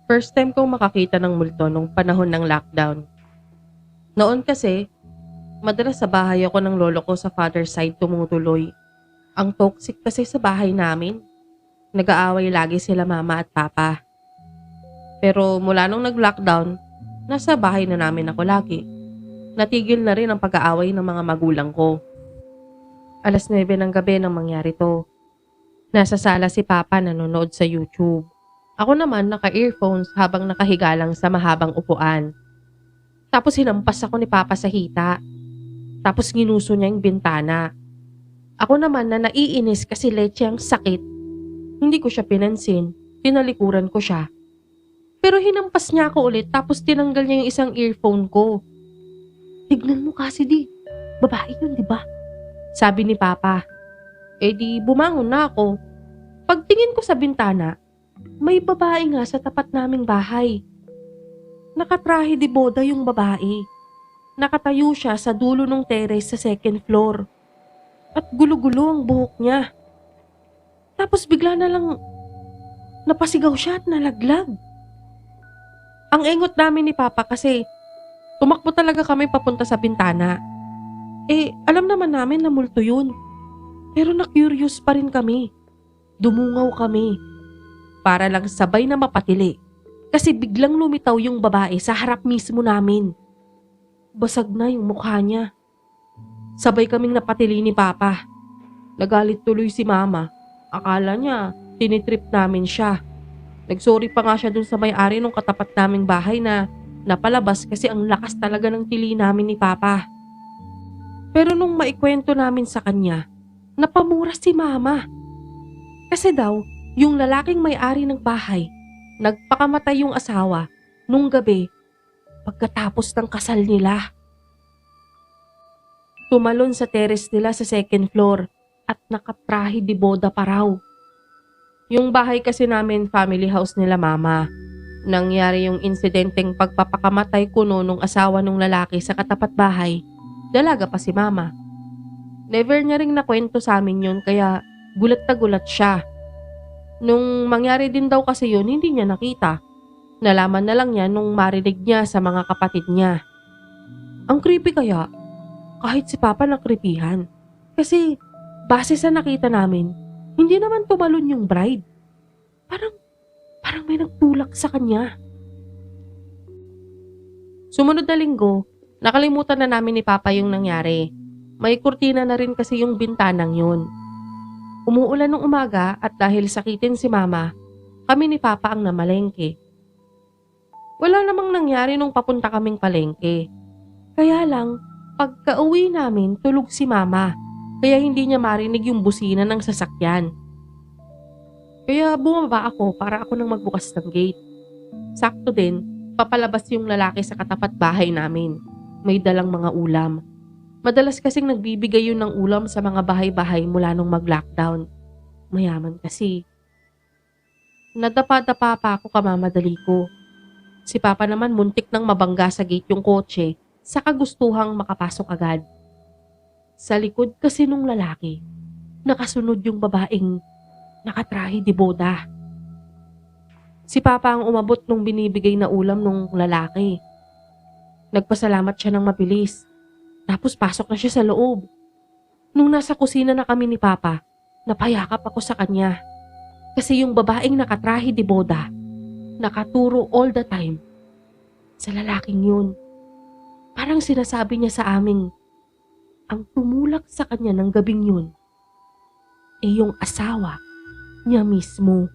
First time kong makakita ng multo nung panahon ng lockdown. Noon kasi, madalas sa bahay ako ng lolo ko sa father side tumutuloy. Ang toxic kasi sa bahay namin. Nag-aaway lagi sila mama at papa. Pero mula nung nag-lockdown, nasa bahay na namin ako lagi. Natigil na rin ang pag-aaway ng mga magulang ko. 9:00 ng gabi nang mangyari to. Nasa sala si papa nanonood sa YouTube. Ako naman naka-earphones habang nakahiga lang sa mahabang upuan. Tapos hinampas ako ni papa sa hita. Tapos ginuso niya yung bintana. Ako naman na naiinis kasi leche ang sakit. Hindi ko siya pinansin. Tinalikuran ko siya. Pero hinampas niya ako ulit tapos tinanggal niya yung isang earphone ko. Tignan mo kasi di. Babae yun, di ba? Sabi ni papa. Eh di bumangon na ako. Pagtingin ko sa bintana, may babae nga sa tapat naming bahay. Nakatrahe di boda yung babae. Nakatayo siya sa dulo ng terrace sa second floor. At gulo-gulo ang buhok niya. Tapos bigla na lang napasigaw siya at nalaglag. Ang engot namin ni papa kasi tumakbo talaga kami papunta sa bintana. Eh, alam naman namin na multo yun. Pero na-curious pa rin kami. Dumungaw kami. Para lang sabay na mapatili. Kasi biglang lumitaw yung babae sa harap mismo namin. Basag na yung mukha niya. Sabay kaming napatili ni papa. Nagalit tuloy si mama. Akala niya, tinitrip namin siya. Nagsorry pa nga siya dun sa may-ari nung katapat naming bahay na napalabas kasi ang lakas talaga ng tili namin ni papa. Pero nung maikwento namin sa kanya, napamura si mama. Kasi daw, yung lalaking may-ari ng bahay, nagpakamatay yung asawa nung gabi pagkatapos ng kasal nila. Tumalon sa terrace nila sa second floor at nakatrahe di boda pa raw. Yung bahay kasi namin family house nila mama. Nangyari yung insidenteng pagpapakamatay kuno nung asawa nung lalaki sa katapat bahay. Dalaga pa si mama. Never niya ring nakwento sa amin yun kaya gulat na gulat siya. Nung mangyari din daw kasi yun, hindi niya nakita. Nalaman na lang niya nung marinig niya sa mga kapatid niya. Ang creepy kaya, kahit si papa nakripihan. Kasi base sa nakita namin, hindi naman tumalon yung bride. Parang may nagtulak sa kanya. Sumunod na linggo, nakalimutan na namin ni papa yung nangyari. May kurtina na rin kasi yung bintanang yun. Umuulan ng umaga at dahil sakitin si mama, kami ni papa ang namalengke. Wala namang nangyari nung papunta kaming palengke. Kaya lang, pagka-uwi namin tulog si mama, kaya hindi niya marinig yung busina ng sasakyan. Kaya bumaba ako para ako nang magbukas ng gate. Sakto din, papalabas yung lalaki sa katapat bahay namin. May dalang mga ulam. Madalas kasing nagbibigay yun ng ulam sa mga bahay-bahay mula nung mag-lockdown. Mayaman kasi. Nadapa-dapa pa ako kamamadali ko. Si papa naman muntik nang mabangga sa gate yung kotse sa kagustuhang makapasok agad. Sa likod kasi nung lalaki, nakasunod yung babaeng nakatrahe di boda. Si papa ang umabot nung binibigay na ulam nung lalaki. Nagpasalamat siya ng mabilis. Tapos pasok na siya sa loob. Nung nasa kusina na kami ni papa, napayakap ako sa kanya. Kasi yung babaeng nakatrahe di boda, nakaturo all the time sa lalaking yun. Parang sinasabi niya sa aming, ang tumulak sa kanya ng gabing yun, yung asawa niya mismo.